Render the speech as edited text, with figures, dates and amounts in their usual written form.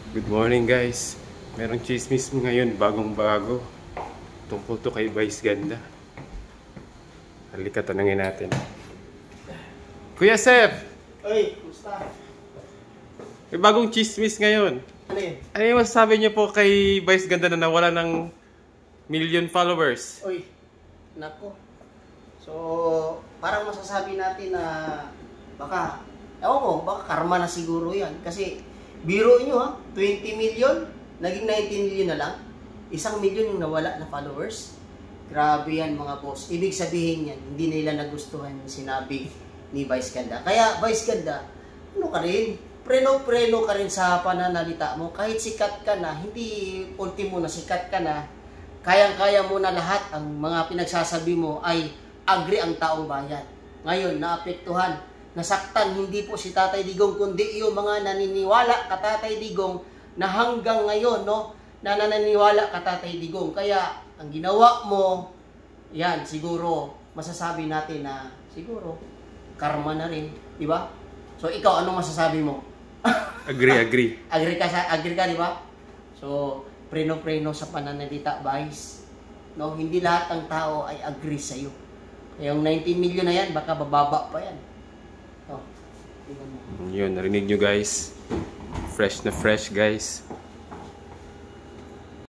Good morning guys. Merong chismis ngayon, bagong bago. Tungkol to kay Vice Ganda. Halika, tanungin natin. Kuya Seth! Oy, kumusta? May bagong chismis ngayon. Ano yun? Ano yung masasabi niyo po kay Vice Ganda na nawala ng million followers? Oy, nako. So, parang masasabi natin na baka, ewan ko, baka karma na siguro yan. Kasi, biro nyo ha, 20 million, naging 19 million na lang. 1 million yung nawala na followers. Grabe yan mga boss. Ibig sabihin yan, hindi nila nagustuhan yung sinabi ni Vice Ganda. Kaya, Vice Ganda, ano ka rin? Preno-preno ka rin sa pananalita mo. Kahit sikat ka na, hindi ultimo na sikat ka na, kayang-kaya mo na lahat ang mga pinagsasabi mo ay agree ang taong bayan. Ngayon, naapektuhan, nasaktan hindi po si Tatay Digong, kundi yung mga naniniwala ka Tatay Digong na hanggang ngayon, no, na naniniwala ka Tatay Digong. Kaya, ang ginawa mo, yan, siguro, masasabi natin na, siguro, karma na rin, di ba? So, ikaw, anong masasabi mo? Agree. Agree ka, di ba? So, preno-preno sa pananalita, Vice. No, hindi lahat ng tao ay agree sa iyo. Yung 19 million na yan, baka bababa pa yan. Oh, tingnan mo. Yun, narinig nyo guys. Fresh na fresh guys.